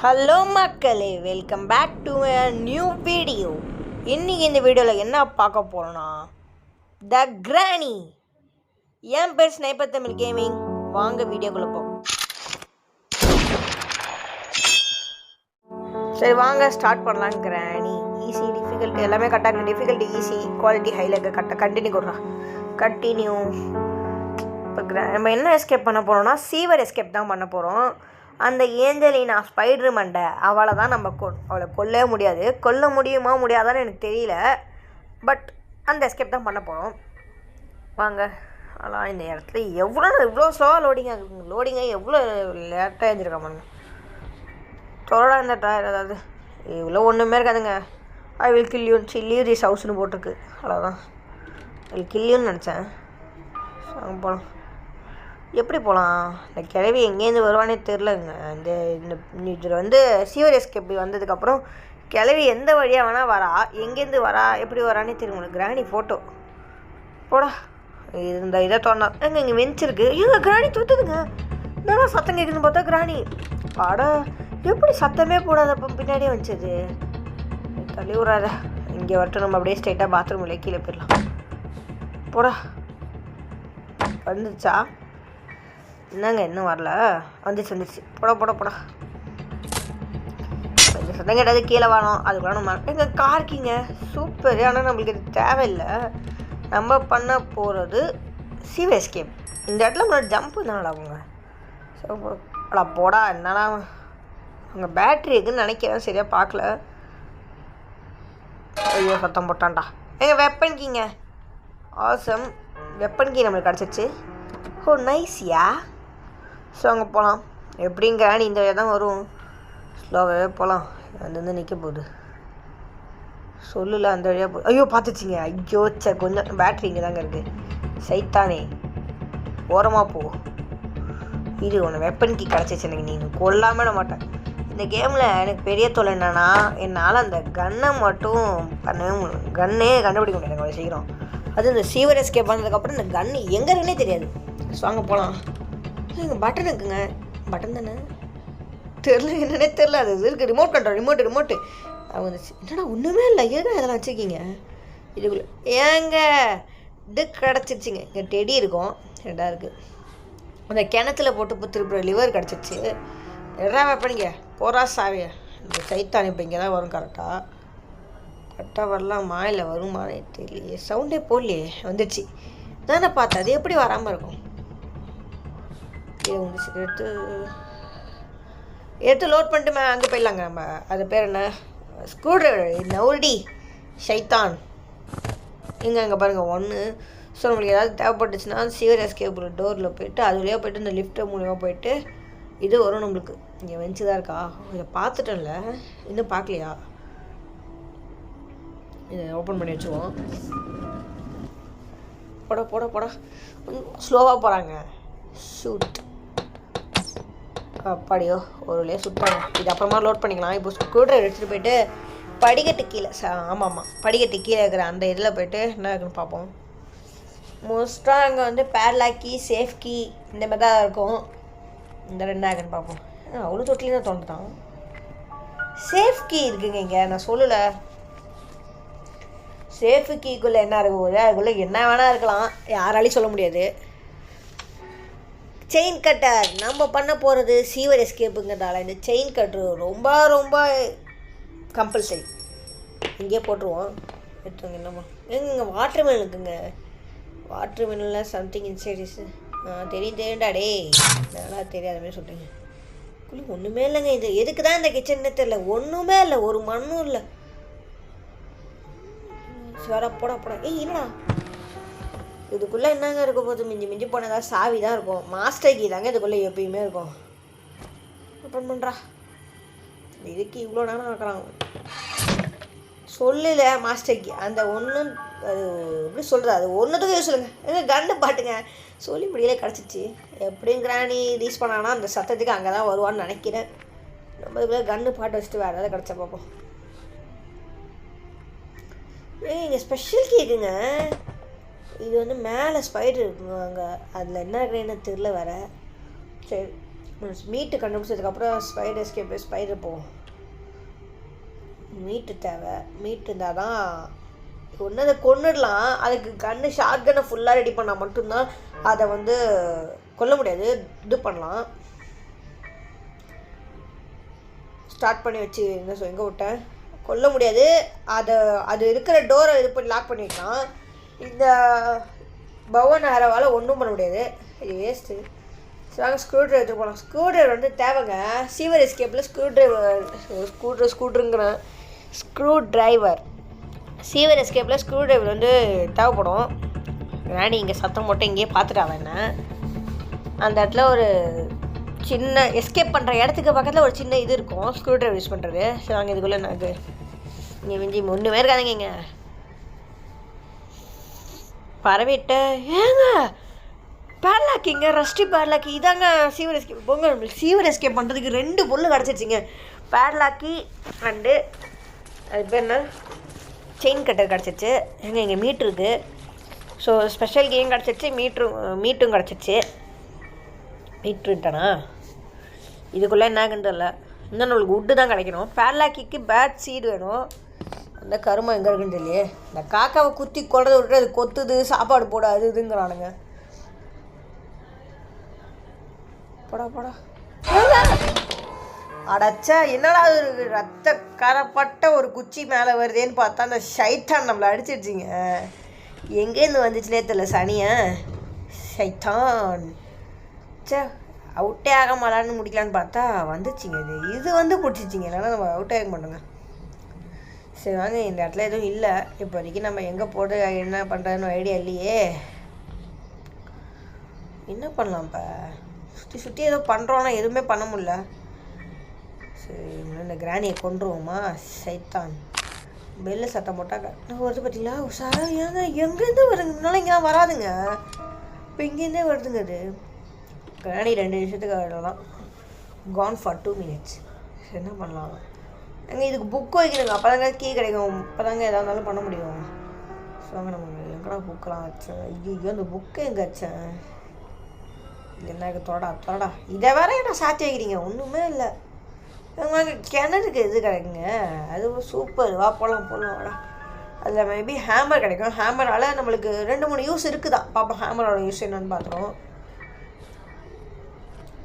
Hello மக்களே, welcome back to a new video. இன்றைக்கி இந்த வீடியோவில் என்ன பார்க்க போகிறோன்னா த கிராணி. என் பேர் ஸ்னைப்பர் தமிழ் கேமிங். வாங்க வீடியோக்குள்ளே போகும். சரி வாங்க ஸ்டார்ட் பண்ணலாம். கிராணி ஈஸி, டிஃபிகல்ட்டி எல்லாமே கரெக்டாக. டிஃபிகல்ட்டி ஈஸி, குவாலிட்டி ஹையில் இருக்க கரெக்டாக. கண்டினியூ கொடுறோம். கண்டினியூ. இப்போ நம்ம என்ன எஸ்கேப் பண்ண போகிறோம்னா சீவர் எஸ்கேப் தான் பண்ண போகிறோம். அந்த ஏஞ்சலினா ஸ்பைடர் மண்டை அவளை தான் நம்ம அவளை கொல்லவே முடியாது. கொல்ல முடியுமா முடியாதான்னு எனக்கு தெரியல. பட் அந்த எஸ்கேப் தான் பண்ண போகிறோம். வாங்க. ஆனால் இந்த இடத்துல இவ்வளோ ஸ்லோவாக லோடிங்காக எவ்வளோ லேட்டாக எழுந்திருக்க பாருங்க. தொடடா இந்த டயர் ஏதாவது இவ்வளோ ஒன்றுமே இருக்காதுங்க. I will kill you leave this ஹவுஸ்னு போட்டிருக்கு. அவ்வளோதான். ஐ வில் கில் யூன்னு நினச்சேன். அங்கே போகலாம். எப்படி போகலாம்? இந்த கிழவி எங்கேருந்து வருவானே தெரிலங்க. இதில் சீவர் எஸ்கேப் வந்ததுக்கப்புறம் கிழவி எந்த வழியாக வேணால் வரா, எங்கேருந்து வரா, எப்படி வரானே தெரியும். கிராணி ஃபோட்டோ போடா. இந்த இதை தோணா இங்கே வெஞ்சிருக்கு. எங்கள் கிராணி தூத்துதுங்க. என்னடா சத்தம் கேட்குதுன்னு பார்த்தா கிராணி. பாடா எப்படி சத்தமே போடாதப்போ பின்னாடியே வந்துச்சது. தள்ளி விடாத. இங்கே வரட்டும். நம்ம அப்படியே ஸ்ட்ரைட்டாக பாத்ரூம் இல்லை கீழே போயிடலாம். போடா. வந்துச்சா? என்னங்க இன்னும் வரல? வந்துச்சு. போடா. இந்த சத்தம் கேட்டாது கீழே வரணும். அதுக்குள்ள நம்ம எங்கள் கார்க்கிங்க சூப்பர். ஆனால் நம்மளுக்கு இது தேவையில்லை. நம்ம பண்ண போகிறது சீவர் எஸ்கேப். இந்த இடத்துல முன்னாடி ஜம்ப்பு தானடா அவங்க. ஸோ போடா. என்னடா அங்கே பேட்ரி இருக்குதுன்னு நினைக்கிறேன். சரியாக பார்க்கல. ஐயோ சத்தம் போட்டான்டா. எங்கள் வெப்பன் கீங்க ஆசம். வெப்பன் கீ நம்மளுக்கு கிடச்சிச்சு. ஓ நைஸ்யா. ஸோ அங்கே போகலாம். எப்படிங்க கிராணி இந்த வழியாக தான் வரும். ஸ்லோவாகவே போகலாம். அது நிற்க போகுது சொல்லல. அந்த வழியாக போ. ஐயோ பார்த்துச்சிங்க. ஐயோ கொஞ்சம் பேட்ரி இங்கே தாங்க இருக்குது. சைத்தானே ஓரமாக போ. இது ஒன்று வெப்பன் கீ கிடச்சிச்சு எனக்கு. நீங்கள் கொல்லாமல் மாட்டேன். இந்த கேமில் எனக்கு பெரிய தொலை என்னென்னா என்னால் அந்த கன்னை மட்டும் பண்ணவே முடியும். கன்னே கண்டுபிடிக்க முடியாது அவ்வளோ சீக்கிரம். அது இந்த சீவர் எஸ்கேப் பண்ணதுக்கப்புறம் இந்த கன்று எங்கே இருக்குன்னே தெரியாது. ஸோ அங்கே போகலாம். இங்கே பட்டன் இருக்குங்க. பட்டன் தானே தெரில. என்னன்னே தெரில. அது இருக்குது. Remote control. ரிமோட்டு அது வந்துச்சு. என்னடா ஒன்றுமே இல்லை. ஏங்க அதெல்லாம் வச்சுருக்கீங்க இதுக்குள்ளே? ஏங்க இது கிடச்சிருச்சிங்க. இங்கே டெடி இருக்கும். ரெண்டாக இருக்குது. அந்த கிணத்துல போட்டு திருப்புற லிவர் கிடச்சிச்சு. எடா வைப்பனிங்க போரா சாவிய. இந்த சைத்தான் இப்போ இங்கே தான் வரும். கரெக்டாக வரலாமா இல்லை வருமானே தெரியலையே. சவுண்டே போடலையே. வந்துடுச்சு தானே பார்த்தேன். அது எப்படி வராமல் இருக்கும்? வந்துச்சு. எடுத்து லோட் பண்ணிட்டு அங்கே போயிடலாங்க. நம்ம அது பேர் என்ன? ஸ்க்ரூ ட்ரைவர் நவுடி ஷைத்தான். அங்கே பாருங்கள் 1. ஸோ நம்மளுக்கு ஏதாவது தேவைப்பட்டுச்சுன்னா சீவர் எஸ்கேப் டோரில் போய்ட்டு அது வழியாக போய்ட்டு இந்த லிஃப்ட்டு மூலிமா போய்ட்டு இது வரும் நம்மளுக்கு. இங்கே வெஞ்சு தான் இருக்கா? இதை பார்த்துட்டோம்ல. இன்னும் பார்க்கலையா? இதை ஓப்பன் பண்ணி வச்சுருவோம். போட ஸ்லோவாக போகிறாங்க. ஷூட். அப்படியோ ஒரு வழியாக சுட்டாங்க. இது அப்புறமா லோட் பண்ணிக்கலாம். இப்போ ஸ்க்ரூ ட்ரைவர் எடுத்துகிட்டு போயிட்டு படிக்கட்டு கீழே ஆமாம் படிக்கட்டு கீழே இருக்கிற அந்த இதில் போய்ட்டு என்ன இருக்குன்னு பார்ப்போம். மோஸ்ட்டாக அங்கே பேட்லாக் கீ, சேஃப் கீ இந்த மாதிரி தான் இருக்கும். இந்த 2 ஆகுன்னு பார்ப்போம். அவ்வளோ தொட்டிலையும் தான் தோண்டுதான். சேஃப் கீ இருக்குங்க இங்கே. நான் சொல்லலை. சேஃபு கீக்குள்ளே என்ன இருக்க போகுது? அதுக்குள்ளே என்ன வேணால் இருக்கலாம். யாராலையும் சொல்ல முடியாது. செயின் கட்டர் நம்ம பண்ண போகிறது சீவர் எஸ்கேப்புங்கிறதால இந்த செயின் கட்ரு ரொம்ப கம்பல்சரி. இங்கே போட்டுருவோம். எடுத்துங்க. என்னம்மா எங்க வாட்டர் மெலன் இருக்குங்க. வாட்டர் மெலனில் சம்திங் இன்சைடிஸ் தெரியும்டா. டே நல்லா தெரியாத மாதிரி சொல்கிறீங்க. ஒன்றுமே இல்லைங்க. இது எதுக்கு தான் இந்த கிச்சன்னே தெரில. ஒன்றுமே இல்லை. ஒரு மண்ணும் இல்லை. போடா. என்னடா இதுக்குள்ளே என்னங்க இருக்க போது? மிஞ்சி போனதா சாவி தான் இருக்கும். மாஸ்டர் கீ தாங்க இதுக்குள்ளே எப்பயுமே இருக்கும். ஓப்பன் பண்ணுறா. இதுக்கு இவ்வளோ நேரம் ஆக்குறாங்க. சொல்லல மாஸ்டர் கீ அந்த ஒன்று. அது எப்படி சொல்கிறது? அது ஒன்றுத்துக்கும் யூஸ் சொல்லுங்கள். எங்கள் கன்று பாட்டுங்க சொல்லி முடியல. கிடச்சிச்சு. எப்படியும் கிராணி ரீச் பண்ணானா அந்த சத்தத்துக்கு அங்கே தான் வருவான்னு நினைக்கிறேன். நம்ம இதுக்குள்ளே கன்று பாட்டு வச்சுட்டு வேறு ஏதாவது கிடச்சா பார்ப்போம். இங்கே ஸ்பெஷல் கேக்குங்க. இது மேலே ஸ்பைடர் இருக்குங்க. அங்கே அதில் என்ன இருக்குன்னு தெரில வேறு. சரி மீட்டு கண்டுபிடிச்சதுக்கப்புறம் ஸ்பைடர் எஸ்கேப் ஸ்பைடர் போகும். மீட்டு தேவை. மீட்டு இருந்தால் தான் ஒன்று அதை கொண்டுடலாம். அதுக்கு கன்று ஷார்ட் கன்னை ஃபுல்லாக ரெடி பண்ணால் மட்டும்தான் அதை வந்து கொல்ல முடியாது. இது பண்ணலாம். ஸ்டார்ட் பண்ணி வச்சு எங்கே விட்டேன், கொல்ல முடியாது. அது இருக்கிற டோரை இது பண்ணி லாக் பண்ணி வைக்கலாம். இந்த பவன் ஹேரவால் ஒன்றும் பண்ண முடியாது. இது வேஸ்ட்டு. நாங்கள் ஸ்க்ரூ ட்ரைவர் எடுத்து போகலாம். ஸ்க்ரூ ட்ரைவர் வந்து தேவைங்க. சீவர் எஸ்கேப்பில் ஸ்க்ரூ ட்ரைவர் சீவர் எஸ்கேப்பில் ஸ்க்ரூ ட்ரைவர் வந்து தேவைப்படும். ராணி இங்கே சத்தம் போட்டு இங்கேயே பார்த்துட்டாங்க என்ன. அந்த இடத்துல ஒரு சின்ன எஸ்கேப் பண்ணுற இடத்துக்கு பக்கத்தில் ஒரு சின்ன இது இருக்கும் ஸ்க்ரூ ட்ரைவர் யூஸ் பண்ணுறது. சரி வாங்க இதுக்குள்ளே எனக்கு இங்கே மிஞ்சி ஒன்றுமே இருக்காதுங்க. இங்கே பரவிட்ட ஏங்க பேர்லாக்கிங்க, ரஸ்டி பேர்லாக்கி இதாங்க சீவர் எஸ்கேப். போங்க நம்மளுக்கு சீவர் எஸ்கேப் பண்ணுறதுக்கு 2 பொருள் கிடச்சிருச்சிங்க. பேர்லாக்கி அண்டு அது பேர் என்ன செயின் கட்டர் கிடச்சிச்சு. எங்கே இங்கே மீட்ரு இருக்குது. ஸோ ஸ்பெஷல் கேம் கிடச்சிச்சு. மீட்டும் கிடச்சிச்சு. மீட்ருட்டானா இதுக்குள்ளே என்னாகுன்னு தெரில. இன்னும் நம்மளுக்கு உட்டு தான் கிடைக்கணும். பேர்லாக்கிக்கு பேட் சீடு வேணும். அந்த கருமை எங்கே இருக்குன்னு தெரியலையே. இந்த காக்காவை குத்தி கொள்றதை விட்டு அது கொத்துது, சாப்பாடு போட அது இதுங்கிறானுங்க. போடா அடைச்சா என்னடா ஒரு ரத்த கரப்பட்ட ஒரு குச்சி மேலே வருதேன்னு பார்த்தா அந்த ஷைத்தான் நம்மளை அடிச்சிருச்சிங்க. எங்கேருந்து வந்துச்சுனே தெரியல சனியை. ஷைத்தான் சே அவுட்டே ஆக மாட்டான்னு முடிக்கலான்னு பார்த்தா வந்துச்சுங்க. இது வந்து பிடிச்சிச்சிங்க. இல்லைன்னா நம்ம அவுட்டே ஆக மாட்டோங்க. சரி வாங்க, இந்த இடத்துல எதுவும் இல்லை இப்போதைக்கு. நம்ம எங்கே போட்டு என்ன பண்ணுறதுன்னு ஐடியா இல்லையே. என்ன பண்ணலாம் இப்போ? சுற்றி ஏதோ பண்ணுறோன்னா எதுவுமே பண்ண முடியல. சரி இந்த கிராணியை கொண்டுருவோமா? சைத்தான் பெல்லு சத்தம் போட்டாங்க வருது பார்த்தீங்களா? உஷாரா ஏங்க எங்கேருந்து வருங்க? முன்னால இங்கே வராதுங்க, இப்போ இங்கேருந்தே வருதுங்க. அது கிராணி 2 நிமிஷத்துக்கு வரலாம். கான் ஃபார் 2 minutes. என்ன பண்ணலாம்? அங்கே இதுக்கு புக்கு வைக்கணுங்க. அப்போ தாங்க கீ கிடைக்கும். இப்போ தாங்க எதாக இருந்தாலும் பண்ண முடியும். ஸோ அங்கே நம்ம எங்கடா புக்கெலாம் வச்சேன்? ஐயோ அந்த புக்கை எங்கே வச்சேன்? இல்லைன்னா தொடடா இதை வேற என்ன சாத்தி வைக்கிறீங்க? ஒன்றுமே இல்லை. வாங்க கிணறுக்கு இது கிடைக்குங்க. அது சூப்பர். போடலாம் வாடா. அதில் மேபி ஹேமர் கிடைக்கும். ஹேமரால் நம்மளுக்கு 2-3 யூஸ் இருக்குதா. பாப்பா ஹேமரோட யூஸ் என்னன்னு பார்த்துருவோம்.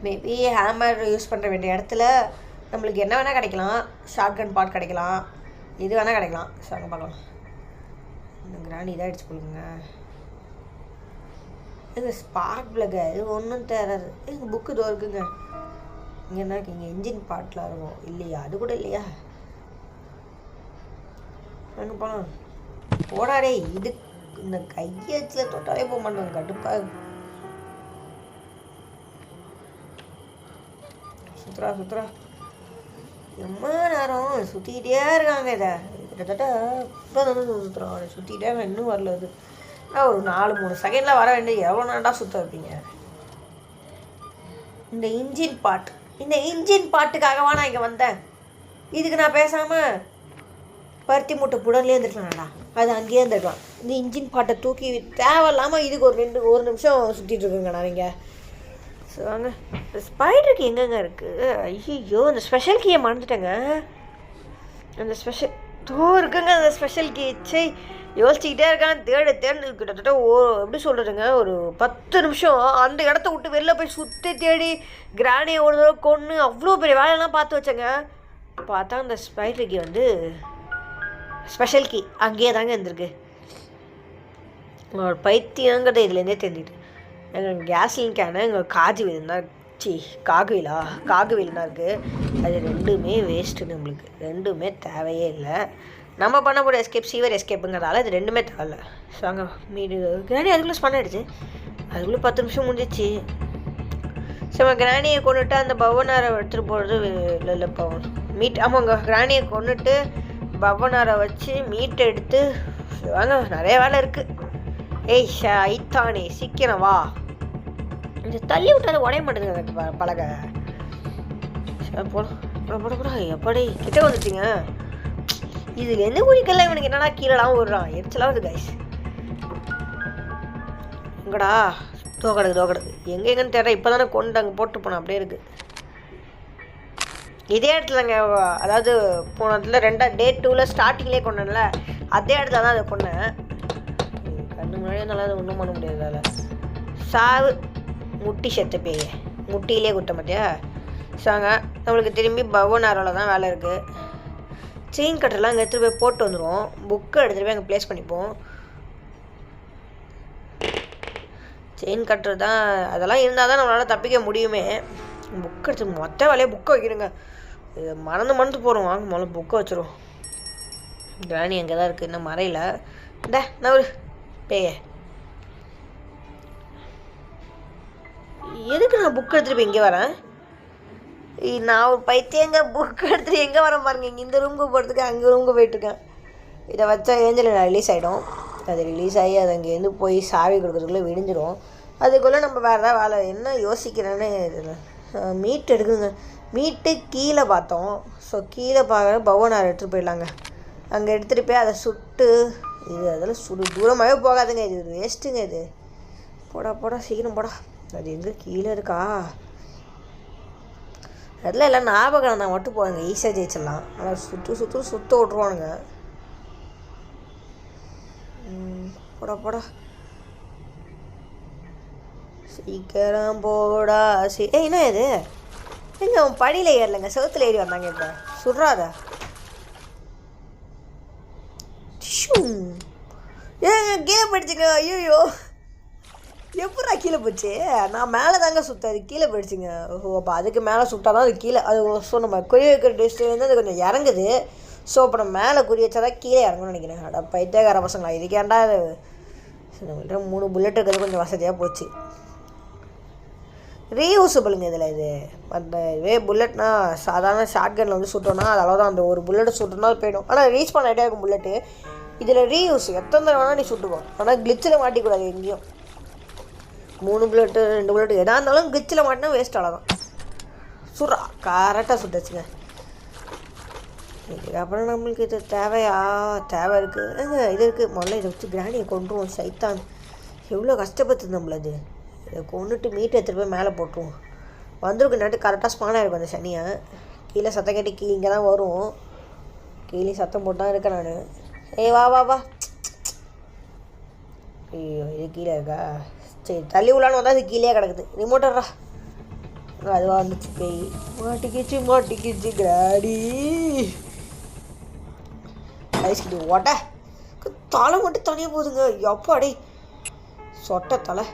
மேபி ஹேமர் யூஸ் பண்ணுற வேண்டிய இடத்துல நம்மளுக்கு என்ன வேணால் கிடைக்கலாம். ஷார்ட் கன் பார்ட் கிடைக்கலாம். இது வேணால் கிடைக்கலாம். ஸோ அங்கே பார்க்கலாம். இந்த கிராணி இதாகிடுச்சு கொடுங்க. இந்த ஸ்பார்க் பிளக்கு இது ஒன்றும் தேராது. எங்கள் புக்கு இதோ இருக்குங்க. இங்கே என்ன இங்கே இன்ஜின் பார்ட்லாம் இருக்கும் இல்லையா? அது கூட இல்லையா? அங்கே போகலாம். போடாடே இது இந்த கையச்சில் தொட்டாலே போக மாட்டோம். கடுப்பாக சுற்றுறா ரொம்ப நேரம் சுற்றிக்கிட்டே இருக்காங்க. இதை கிட்டத்தட்ட இப்போ தான் சுற்றுறோம். சுற்றிக்கிட்டே இன்னும் வரல. அது ஒரு 4-3 செகண்டில் வர வேண்டிய எவ்வளோ நேரம்டா சுற்ற வைப்பீங்க? இந்த இன்ஜின் பாட்டுக்காகவா நான் இங்கே வந்தேன்? இதுக்கு நான் பேசாமல் பருத்தி மூட்டை புடன்லேயே இருந்துருக்கலாம்டா. அது அங்கேயே இருந்துருக்கலாம். இந்த இன்ஜின் பாட்டை தூக்கி தேவையில்லாமல் இதுக்கு ஒரு நிமிஷம் சுற்றிட்டு இருக்குங்க நான் இங்கே. ஸோ வாங்க ஸ்பைடருக்கு எங்கெங்க இருக்குது? ஐயோ அந்த ஸ்பெஷல் கீயை மறந்துட்டேங்க. அந்த ஸ்பெஷல் இருக்குங்க. அந்த ஸ்பெஷல் கீ சை யோசிச்சுக்கிட்டே இருக்கான். தேடு கிட்டத்தட்ட எப்படி சொல்கிறதுங்க, ஒரு 10 நிமிஷம் அந்த இடத்த விட்டு வெளில போய் சுற்றி தேடி கிராணியை ஒரு தடவை கொன்று அவ்வளோ பெரிய வேலையெல்லாம் பார்த்து வச்சேங்க. பார்த்தா அந்த ஸ்பைடர் கீ வந்து ஸ்பெஷல் கீ அங்கேயே தாங்க இருந்திருக்கு. ஒரு பைத்தியங்கிறத இதுலேருந்தே தெரிஞ்சுட்டு எங்கள் கேஸ்லின் கேனை எங்கள் காகுவில் தான் இருக்குது. அது 2மே வேஸ்ட்டு. நம்மளுக்கு 2மே தேவையே இல்லை. நம்ம பண்ண போகிற எஸ்கேப் சீவர் எஸ்கேப்புங்கிறதால இது 2மே தேவையில்ல. ஸோ அங்கே மீடு கிராணி அதுக்குள்ளே ஸ்பன் ஆகிடுச்சு. அதுக்குள்ளே 10 நிமிஷம் முடிஞ்சிச்சு. ஸோ கிராணியை கொண்டுட்டு அந்த பவனாரை எடுத்துகிட்டு போகிறது இல்லை பவன் மீட். ஆமாங்க கிராணியை கொண்டுட்டு பவனாரை வச்சு மீட்டை எடுத்து வாங்க. நிறைய வேலை இருக்குது. ஏய் ஐத்தானே சீக்கிரம் வா. இந்த தள்ளி விட்டாலும் உடைய மாட்டேங்குது எனக்கு பழக. போட எப்படி கிட்ட வந்துச்சிங்க. இதில் என்ன குழிக்கெல்லாம் இவனுக்கு என்னடா கீழெல்லாம் விடுறான்? எரிச்சலாகுது கைஸ். எங்கடா தோக்கடுக்கு எங்கெங்கன்னு தெரியல. இப்போ தானே கொண்டு அங்கே போட்டு போனோம். அப்படியே இருக்குது. இதே இடத்துலங்க, அதாவது போன இடத்துல டே 2ல் ஸ்டார்டிங்லேயே கொண்டேன்ல, அதே இடத்துல தான் அதை கொண்டேன். கண்ணு முன்னாடியே இருந்தாலும் அதை ஒன்றும் பண்ண முடியாது. அதில் சாவு முட்டி செத்து பேய முட்டியிலே குத்த மாட்டியா சாங்க. நம்மளுக்கு திரும்பி பவனாரோவில் தான் வேலை இருக்குது. செயின் கட்டர்லாம் அங்கே எடுத்துகிட்டு போய் போட்டு வந்துடுவோம். புக்கை எடுத்துகிட்டு போய் அங்கே ப்ளேஸ் பண்ணிப்போம். செயின் கட்டர் தான், அதெல்லாம் இருந்தால் தான் நம்மளால் தப்பிக்க முடியுமே. புக்கை எடுத்து மொத்த வேலையை புக்கை வைக்கிறேங்க. இது மறந்து போகிறோம். வாங்க முதல்ல புக்கை வச்சுருவோம். கிராணி அங்கே தான் இருக்குது, இன்னும் மறையில. இந்த நான் பேய எதுக்கு நான் புக் எடுத்துகிட்டு போய் இங்கே வரேன்? நான் ஒரு பைத்தியங்க, புக் எடுத்துகிட்டு எங்கே வரேன் பாருங்க. இங்கே இந்த ரூமுக்கு போகிறதுக்கு அங்கே ரூமுக்கு போயிட்டுருக்கேன். இதை வச்சா ஏஞ்சல் ரிலீஸ் ஆகிடும். அது ரிலீஸ் ஆகி அது அங்கேருந்து போய் சாவி கொடுக்குறதுக்குள்ளே விடிஞ்சிடும். அதுக்குள்ளே நம்ம வேறு ஏதாவது வேலை என்ன யோசிக்கிறேன்னு மீட் எடுக்குதுங்க. மீட்டு கீழே பார்த்தோம். ஸோ கீழே பார்க்க பவனார் எடுத்துகிட்டு போயிடலாங்க. அங்கே எடுத்துகிட்டு போய் அதை சுட்டு இது அதெல்லாம் தூரமாகவே போகாதுங்க. இது வேஸ்ட்டுங்க. இது போடா சீக்கிரம் போடா. அது எங்கே கீழே இருக்கா? அதில் எல்லாம் ஞாபகம் நான் மட்டும் போவாங்க, ஈஸியாக ஜெயிச்சிடலாம். ஆனால் சுற்ற விட்ருவானுங்க. போடா சீக்கிரம் போடா. என்ன இது? எங்க அவன் படியில் ஏறலைங்க, செவத்தில் ஏறி வந்தாங்க. இப்போ சுடுறாத கீழே போயிடுச்சுங்க. ஐயோ எப்படா கீழே போச்சு? நான் மேலே தாங்க சுற்ற, அது கீழே போயிடுச்சுங்க. ஓஹோ, அப்போ அதுக்கு மேலே சுட்டால் தான் அது கீழே. அது ஸோ நம்ம குறி வைக்கிற டிஸ்ட்ரிக்ட்லேருந்து அது கொஞ்சம் இறங்குது. ஸோ அப்போ நம்ம மேலே குறி வச்சா தான் கீழே இறங்கணும்னு நினைக்கிறேன். அட பைத்தியக்கார பசங்களா, இதுக்கேண்டா அது நம்மள்கிட்ட 3 புல்லட் இருக்கிறது கொஞ்சம் வசதியாக போச்சு. ரீயூஸபிளுங்க இதில். இது அந்த இதுவே புல்லட்னா சாதாரண ஷார்ட் கனில் வந்து சுட்டோன்னா அது அவ்வளோதான். அந்த ஒரு புல்லட்டை சுட்டோன்னா அது போயிடும். ஆனால் ரீச் பண்ண ஆகிட்டே இருக்கும் புல்லட்டு. இதில் ரீயூஸ் எத்தனை தடவை வேணால் நீ சுட்டுக்கோ. ஆனால் கிளிச்சில் மாட்டிக்கூடாது எங்கேயும். 3 புல்லட்டு 2 புல்லட்டு எதாக இருந்தாலும் கிளிச்சில் மாட்டினா வேஸ்ட் அவ்வளோதான். சுட்றா கரெக்டாக சுட்டுச்சுங்க. இதுக்கப்புறம் நம்மளுக்கு இது தேவை இருக்குது. இது இருக்குது. முதல்ல இதை வச்சு கிராணியை கொண்டுருவோம். சைத்தான் எவ்வளோ கஷ்டப்பட்டு நம்மள அது. இதை கொண்டுட்டு மீட்டை எடுத்துகிட்டு போய் மேலே போட்டுருவோம். வந்துருக்கு நாட்டு கரெக்டாக ஸ்பான் ஆகிருக்கும் அந்த சனியை. கீழே சத்தம் கேட்டு கீழே இங்கே தான் வரும். கீழே சத்தம் போட்டு தான் இருக்கேன் நான். வா ஐயோ, இது கீழே இருக்கா? சரி, தள்ளி உள்ளான்னு வந்தால் அது கீழே கிடக்குது. ரிமோட்டரா அதுவாக வந்துச்சு. பேய் மாட்டிக்கிச்சு கிராடி. ஐஸ்கிட்டு ஓட்ட தலை மட்டும் தனியாக போகுதுங்க. எப்பாடி சொட்ட தலை.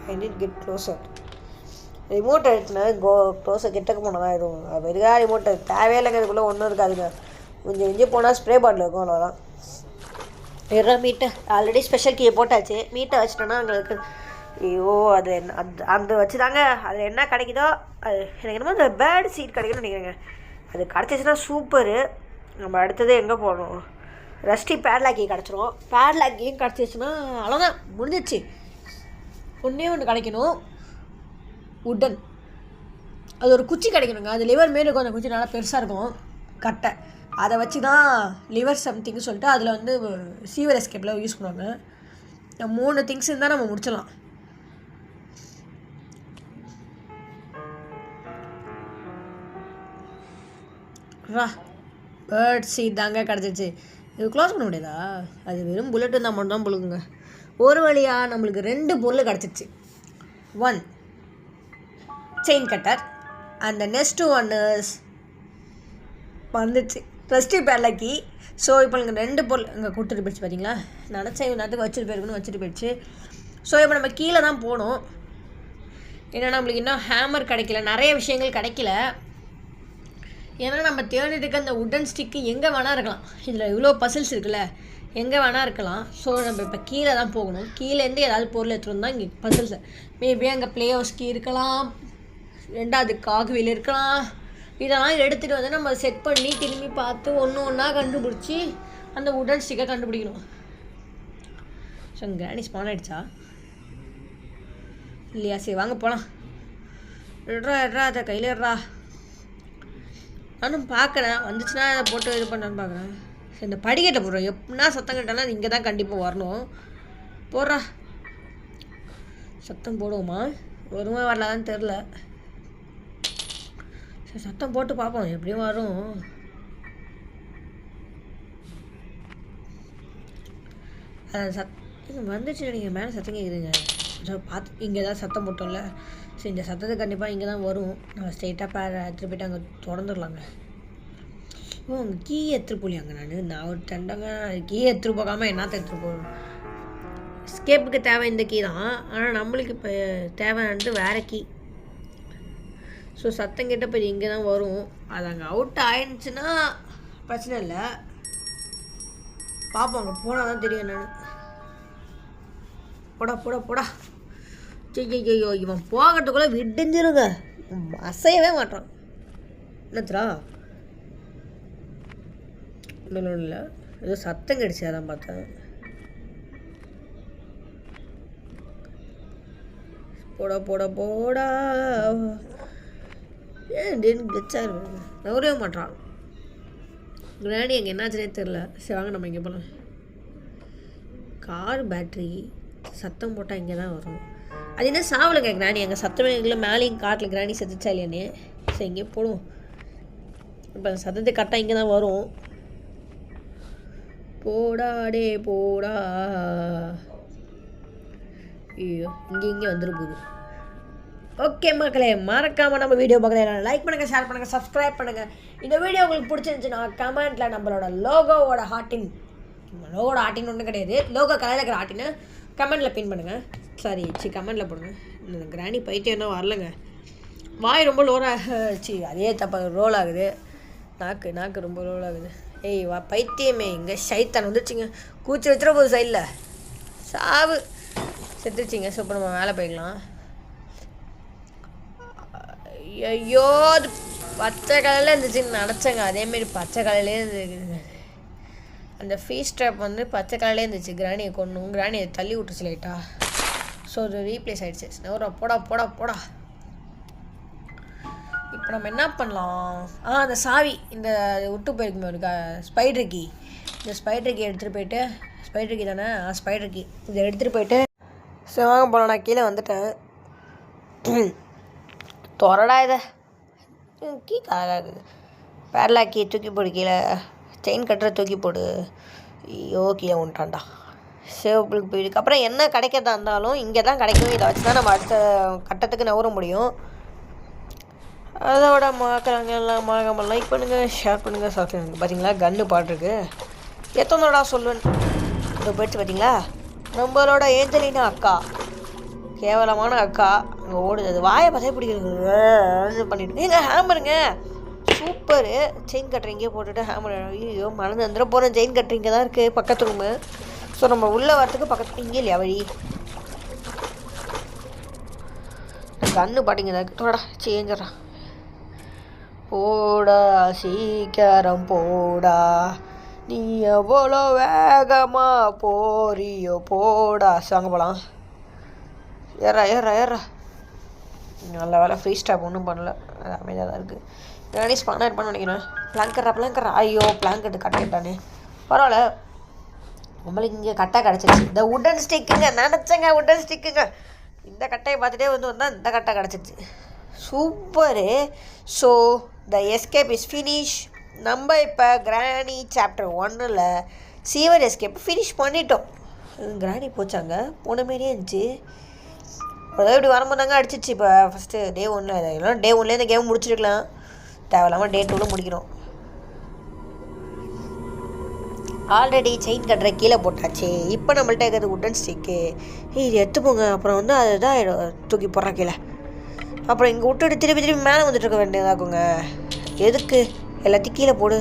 I need get closer. ரிமோட்டை எடுத்துனேன். க்ளோஸர் கிட்டக்க போனால் தான் இருக்கும். அப்போ இருக்கா ரிமோட்டை தேவையில்லைங்க. இதுக்குள்ளே ஒன்றும் இருக்காதுங்க. கொஞ்சம் போனால் ஸ்ப்ரே பாட்டில் இருக்கும், அவ்வளோதான். வெறும் மீட்டை ஆல்ரெடி ஸ்பெஷல் கீயை போட்டாச்சு. மீட்டை வச்சிட்டோன்னா எங்களுக்கு ஐயோ அது என்ன அந்த வச்சு தாங்க அதில் என்ன கிடைக்குதோ அது எனக்கு என்னமோ அந்த பேர்டு சீட் கிடைக்குன்னு நினைக்கிறேங்க. அது கிடச்சிச்சின்னா சூப்பரு. நம்ம அடுத்தது எங்கே போகணும்? ரஸ்டி பேட்லாக்கி கிடச்சிரும். பேட்லாக்கியும் கிடச்சிச்சின்னா அவ்வளோதான், முடிஞ்சிச்சு. ஒன்று கிடைக்கணும். உட்டன் அது ஒரு குச்சி கிடைக்கணுங்க. அது லிவர் மாரி இருக்கும். அந்த குச்சி நல்லா பெருசாக இருக்கும், கட்டை. அதை வச்சு தான் லிவர் சம்திங்னு சொல்லிட்டு அதில் வந்து சீவர் எஸ்கேப்பில் யூஸ் பண்ணுவாங்க. 3 திங்ஸ் இருந்தால் நம்ம முடிச்சிடலாம். பேர்ட் சீட் தாங்க கிடச்சிச்சு. இது க்ளோஸ் பண்ண முடியாதா? அது வெறும் புல்லட் இருந்தால் மட்டும் தான் புழுக்குங்க. ஒரு வழியாக நம்மளுக்கு 2 பொருள் கிடச்சிச்சு. 1 chain cutter and the next one வந்துச்சு ரஸ்டி பேட்லாக்கி. ஸோ இப்போ எனக்கு 2 பொருள் இங்கே கொடுத்துட்டு போயிடுச்சு. பார்த்தீங்களா, நினச்சேன் நேரத்துக்கு வச்சுட்டு போயிருக்கணும், வச்சுட்டு போயிடுச்சு. ஸோ இப்போ நம்ம கீழே தான் போகணும். ஏன்னா நம்மளுக்கு இன்னும் ஹேமர் கிடைக்கல, நிறைய விஷயங்கள் கிடைக்கல. ஏன்னா நம்ம தேடிட்டு அந்த உட்டன் ஸ்டிக்கு எங்கே வேணால் இருக்கலாம். இதில் இவ்வளோ பசில்ஸ் இருக்குல்ல, எங்கே வேணால் இருக்கலாம். ஸோ நம்ம இப்போ கீழே தான் போகணும். கீழேருந்து ஏதாவது பொருள் எடுத்துகிட்டு வந்தால் இங்கே பசில்ஸ் மேபி அங்கே ப்ளே ஹவுஸ்க்கு இருக்கலாம், 2வது காக்வில் இருக்கலாம். இதெல்லாம் எடுத்துகிட்டு வந்து நம்ம செட் பண்ணி திரும்பி பார்த்து ஒன்றா கண்டுபிடிச்சி அந்த உடன் ஸ்டிக்கை கண்டுபிடிக்கணும். ஸோ கிராணி ஸ்பான் ஆகிடுச்சா இல்லையா? சரி வாங்க போகலாம். எட்ரா அதை கையில் எட்ரா. நானும் பார்க்குறேன், வந்துச்சுன்னா அதை போட்டு இது பண்ணான்னு பார்க்குறேன். சரி இந்த படிக்கட்டை போடுறோம். எப்படின்னா சத்தம் கேட்டாலும் இங்கே தான் கண்டிப்பாக வரணும். போடுறா சத்தம் போடுவோமா? வருமா வரலான்னு தெரில. சரி சத்தம் போட்டு பார்ப்போம் எப்படியும் வரும். வந்துச்சு நீங்கள் மேலே சத்தம் கேட்குதுங்க. பார்த்து இங்கே ஏதாவது சத்தம் போட்டோம்ல. சரி இந்த சத்தத்தை கண்டிப்பாக இங்கே தான் வரும். நம்ம ஸ்ட்ரெயிட்டாக எடுத்துகிட்டு போய்ட்டு அங்கே திறந்துடலாங்க. உங்கள் கீ எடுத்துகிட்டு போலியாங்க. நான் ஒரு தண்டங்க கீ எடுத்துகிட்டு போகாமல் என்னத்தை எடுத்துகிட்டு போகணும். ஸ்கேப்புக்கு தேவை இந்த கீ தான். ஆனால் நம்மளுக்கு இப்போ தேவையானது வேறு கீ. ஸோ சத்தம் கேட்ட இப்போ இங்கே தான் வரும். அது அங்கே அவுட் ஆயிடுச்சுன்னா பிரச்சனை இல்லை. பார்ப்போம் அங்கே போனால் தான் தெரியும் என்னென்னு. போடா ஐயோ இவன் போகிறதுக்குள்ளே விடுஞ்சிருங்க. அசையவே மாட்டான். என்னத்துரா ஒன்றும் இல்லை. ஏதோ சத்தம் கிடைச்சி அதான் பார்த்தேன். போடா ஏன் கிளிச்சாக இருக்கு. நவரவே மாட்டான். கிராணி அங்கே என்னாச்சுனே தெரில. சரி வாங்க நம்ம இங்கே போகலாம். கார் பேட்ரி சத்தம் போட்டால் இங்கே தான் வரும். அது என்ன சாவலைங்க கிராணி. அங்கே சத்தமே இல்லை. மேலேயும் காட்டில் கிராணி செத்துச்சா இல்லையானே. சரி இங்கே போடுவோம். இப்போ அந்த சத்தத்தை கரெக்டாக இங்கே தான் வரும். போடா ஐயோ இங்கே வந்துரு போகுது. ஓகே மக்களே, மறக்காமல் நம்ம வீடியோ பார்க்கல லைக் பண்ணுங்கள், ஷேர் பண்ணுங்கள், சப்ஸ்கிரைப் பண்ணுங்கள். இந்த வீடியோ உங்களுக்கு பிடிச்சிருந்துச்சுன்னா கமெண்ட்டில் நம்மளோட லோகோவோட ஹார்ட்டின் ஒன்றும் கிடையாது, லோகோ கலையில் இருக்கிற ஹார்ட்டின்னு கமெண்ட்டில் பின் பண்ணுங்கள். கமெண்ட்டில் போடுங்க. இந்த கிராணி பைத்தியம் வரலங்க. வாய் ரொம்ப லோராச்சு. அதே ரோல் ஆகுது. நாக்கு ரொம்ப ரோல் ஆகுது. பைத்தியமே இங்கே சைத்தான் வந்துருச்சுங்க. கூச்சி வச்சுட போகுது சைடில். சாவு செத்துருச்சிங்க. ஸோ இப்போ நம்ம மேலே போய்க்கலாம். ஐயோ அது பச்சை கலரில் இருந்துச்சுன்னு நினச்சேங்க. அதேமாரி பச்சை கலர்லேயே இருந்துச்சு. அந்த ஃபீஸ் ட்ராப் வந்து பச்சை கலர்லேயே இருந்துச்சு. கிராணியை கிராணியை தள்ளி விட்டுச்சு லைட்டா. ஸோ அது ரீப்ளேஸ் ஆகிடுச்சு. போடா இப்போ நம்ம என்ன பண்ணலாம். அந்த சாவி இந்த விட்டு போயிருக்குமே ஒரு ஸ்பைடர் கீ. இந்த ஸ்பைடர் கீ எடுத்துகிட்டு போயிட்டு ஸ்பைடர் கீ தானே ஸ்பைடர் கீ இதை எடுத்துகிட்டு போயிட்டு சரி வாங்க போகலாம். நான் கீழே வந்துட்டேன். தொரடா இதை கீ காலாகுது. பேரலாக் கீ தூக்கி போடு. கீழே செயின் கட்டுற தூக்கி போடு. ஐயோ கீழே விட்டான்டா. சேவப்புளுக்கு போயிடுக்கு. அப்புறம் என்ன கிடைக்கிறதா இருந்தாலும் இங்கே தான் கிடைக்கும். இதை வச்சு தான் நம்ம அடுத்த கட்டத்துக்கு நவர முடியும். அதோட மறக்காமல் லைக் பண்ணுங்கள், ஷேர் பண்ணுங்கள், சப்ஸ்கிரைப் பண்ணுங்கள். பார்த்தீங்களா கன்று பாட்டுருக்கு. எத்தனோடா சொல்லுவேன் இதை போயிடுச்சு. பார்த்தீங்களா நம்மளோட ஏஞ்சலினா அக்கா, கேவலமான அக்கா அங்கே ஓடுது. அது வாயை பசை பிடிக்கிறது பண்ணிட்டு எங்கள் ஹேமருங்க சூப்பரு. செயின் கட்டுற இங்கே போட்டுட்டு ஹேமர். ஐயோ மறந்து வந்துட போகிறேன். செயின் கட்டுற இங்கே தான் இருக்குது பக்கத்து ரூமு. ஸோ நம்ம உள்ளே வரத்துக்கு பக்கத்து இங்கே இல்லையா வழி. கன்று பாட்டிங்க தோடா சேஞ்சரா. போடா சீக்கிரம் போடா, நீ எவ்வளோ வேகமாக போறியோ போடா. சாங்க போகலாம். ஏறா நல்ல வேலை ஃப்ரீ ஸ்டாப் ஒன்றும் பண்ணல. அது அமைதியாக தான் இருக்குது. நானே ஸ்பானாக இருப்பான்னு நினைக்கிறேன். பிளாங்கரா ஐயோ பிளாங்கெட்டு கட்டிட்டானே. பரவாயில்ல நம்மளுக்கு இங்கே கட்டை கிடச்சிருச்சு. இந்த உடன் ஸ்டிக்குங்க நினச்சேங்க. உடன் ஸ்டிக்குங்க இந்த கட்டையை பார்த்துட்டே வந்தால் இந்த கட்டை கிடச்சிருச்சு. Super. So the escape is finish. நம்ம இப்போ கிராணி சாப்டர் 1 சீவர் எஸ்கேப் ஃபினிஷ் பண்ணிட்டோம். கிராணி போச்சாங்க போன மாரியே இருந்துச்சு. அதாவது இப்படி வரும்போது தாங்க அடிச்சிச்சு. இப்போ ஃபஸ்ட்டு டே 1 இதெல்லாம் டே 1 இந்த கேம் முடிச்சிருக்கலாம். தேவையில்லாமல் டே 2 முடிக்கிறோம். ஆல்ரெடி செயின் கட்டுற கீழே போட்டாச்சு. இப்போ நம்மள்ட்ட இருக்கிறது உட்டன் ஸ்டிக்கு. இது எடுத்துப்போங்க. அப்புறம் வந்து அதுதான் தூக்கி போடுறேன் கீழே. அப்புறம் இங்கே விட்டுட்டு திருப்பி மேலே வந்துட்டு இருக்க வேண்டியதாக்குங்க. எதுக்கு எல்லாத்தையும் கீழே போடு.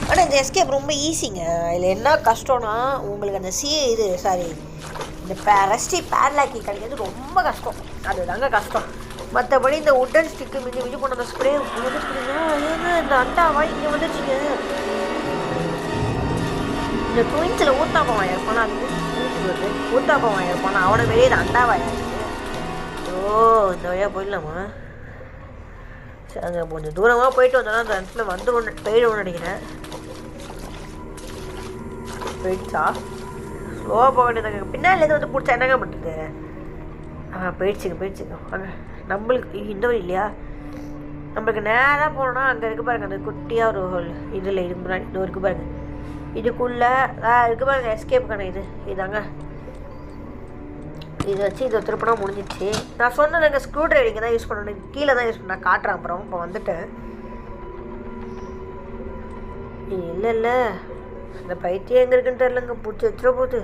ஆனால் இந்த எஸ்கேப் ரொம்ப ஈஸிங்க. இதில் என்ன கஷ்டம்னா உங்களுக்கு அந்த இந்த ரஸ்டி பேர்லாக்கி கிடைக்கிறது ரொம்ப கஷ்டம். அதுதாங்க கஷ்டம். மற்றபடி இந்த உட்டன் ஸ்டிக்கு மிஞ்சி போன அந்த ஸ்ப்ரே இந்த அண்டாவா இங்கே வந்துச்சுங்க. இந்த ட்வின்ஸில் ஊத்தாப்பம் வாங்கியிருப்பானா அது ஊத்தாப்பம் வாங்கியிருப்பானா அவனை வெளியே இது அண்டாவா ஆயிடுச்சு. இந்த வழியாக போயிடலாமா? சரி அங்கே கொஞ்சம் தூரமாக போயிட்டு வந்தோன்னா அந்த இடத்துல போயிடுவோம்னு நினைக்கிறேன். போயிடுச்சா? ஸ்லோவாக போக வேண்டியதாங்க. பின்னாடி எது வந்து பிடிச்சா என்னங்க பண்ணுறது? போயிடுச்சுங்க வாங்க. நம்மளுக்கு இந்த வழி இல்லையா? நம்மளுக்கு நேராக போனோம்னா அங்கே இருக்குது பாருங்கள் அந்த குட்டியாக ஒரு ஹோல் இதில் இதுக்கு முன்னாடி இது இருக்குது பாருங்கள் இதுக்குள்ளே இருக்குது பாருங்கள் எஸ்கேப்புக்கான இதாங்க இது வச்சு இதை திருப்பினா முடிஞ்சிச்சு. நான் சொன்னதுங்க ஸ்க்ரூ ட்ரைவிங்க தான் யூஸ் பண்ணணும். கீழே தான் யூஸ் பண்ண நான் காட்டுறேன். அப்புறம் இப்போ வந்துட்டேன். இல்லை அந்த பைத்தியம் எங்கே இருக்குன்னு தெரிலங்க. பிடிச்சி வச்சுட போகுது.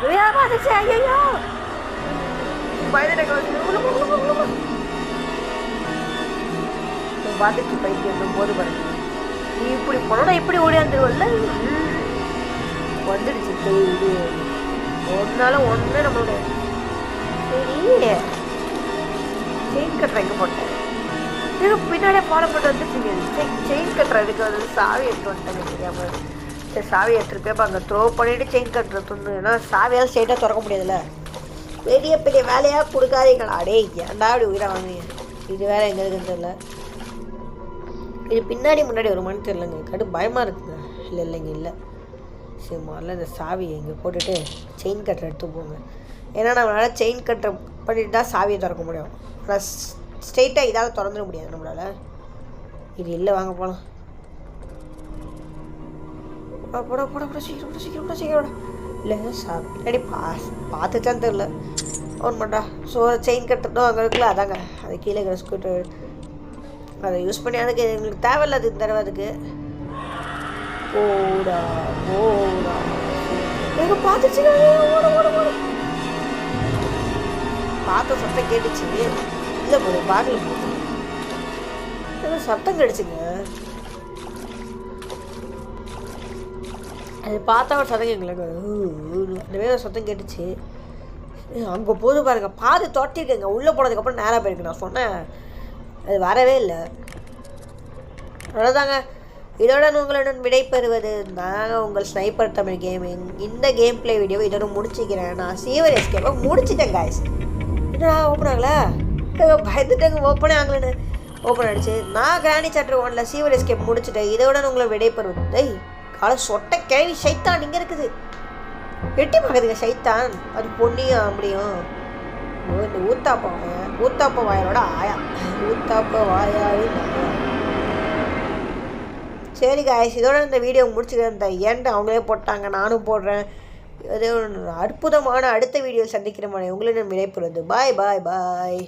ஐயோ பார்த்துச்சு பைத்தியம் போது பாருங்க. நீ இப்படி போனோன்னா இப்படி ஓடியாந்துருவல்ல. வந்துடுச்சு இது ஒன்னால ஒன்று நம்மளோட. சரி செயின் கட்டுற எங்கே போட்டேன் பின்னாடியே ஃபாலோ பண்ணிட்டு வந்துச்சுங்க. செயின் கட்டுறதுக்கு வந்து சாவி எடுத்து வந்துட்டேங்க தெரியாமல். சரி சாவி எடுத்துகிட்டு போய் அங்கே த்ரோ பண்ணிவிட்டு செயின் கட்டுற துண்டு. ஏன்னா சாவியால் ஸ்ட்ரெயிட்டாக திறக்க முடியாதுல்ல. பெரிய பெரிய வேலையாக கொடுக்காதீங்களா. அடே ஏன்டா அப்படி உயிரை வாங்குவீங்க. இது வேறு எங்கே இருக்குன்னு தெரியல. இது பின்னாடி முன்னாடி ஒரு மணி தெரியலங்க. கடு பயமாக இருக்குங்க. இல்லைங்க இல்லை. சரி முதல்ல இந்த சாவியை இங்கே போட்டுட்டு செயின் கட்டரை எடுத்து போங்க. ஏன்னா நம்மளால் செயின் கட்டரை பண்ணிட்டு தான் சாவியை திறக்க முடியும். ஆனால் ஸ்ட்ரெயிட்டாக இதால் திறந்துட முடியாது நம்மளால். இது இல்லை வாங்க போகலாம். போட சீக்கிரம் இல்லை சாவி பின்னாடி பார்த்துச்சான்னு தெரில. ஒன் பண்ணா ஸோ செயின் கட்டுறதும் அங்கே இருக்குல்ல அதாங்க அது கீழே இருக்கிற ஸ்கூட்டர் அதை யூஸ் பண்ணி அதுக்கு எங்களுக்கு தேவையில்ல. அது தடவை அதுக்கு போடா எங்க பார்த்துச்சு. பார்த்த சத்தம் கேட்டுச்சு. இல்லை போது பாட்டில் போகுது ஏதோ சத்தம் கிடைச்சுங்க. அது பார்த்தா ஒரு சத்தம் கேட்கலங்க. அந்த வேறு சத்தம் கேட்டுச்சு. அங்கே போது பாருங்க. பாது தொட்டிருக்கேங்க. உள்ளே போனதுக்கப்புறம் நேராக போயிருக்கு. நான் சொன்னேன் அது வரவே இல்லை. அவ்வளோதாங்க. இதோட உங்களுடன் விடைபெறுவது நாங்கள் உங்கள் ஸ்னைப்பர் தமிழ் கேமிங். இந்த கேம் பிளே வீடியோவை இதோட முடிச்சிக்கிறேன். நான் சீவர் எஸ்கேப்பை முடிச்சிட்டேன் காய்ஸ். என்னடா ஓப்பன் ஆகலை பயந்துட்டேங்க. ஓப்பனே ஆகலன்னு ஓப்பன் ஆகிடுச்சு. நான் கிராணி சாப்டர் 1ல சீவர் எஸ்கேப் முடிச்சுட்டேன். இதோட உங்களை விடைபெறுவது காலை சொட்ட கேள்வி சைத்தான் இங்கே இருக்குது. வெட்டி பார்க்குதுங்க சைத்தான். அது பொண்ணியும் அப்படியும் இந்த ஊத்தாப்ப வாயலோட ஆயா. ஊத்தாப்ப வாயாவி சரி காய்ஸ் இதோட இந்த வீடியோ முடிச்சுக்கிறேன். இந்த ஏன்ட்டு அவங்களே போட்டாங்க நானும் போடுறேன். ஏதோ அற்புதமான அடுத்த வீடியோ சந்திக்கிற மாதிரி உங்களை விடைபெறுவது. பாய்.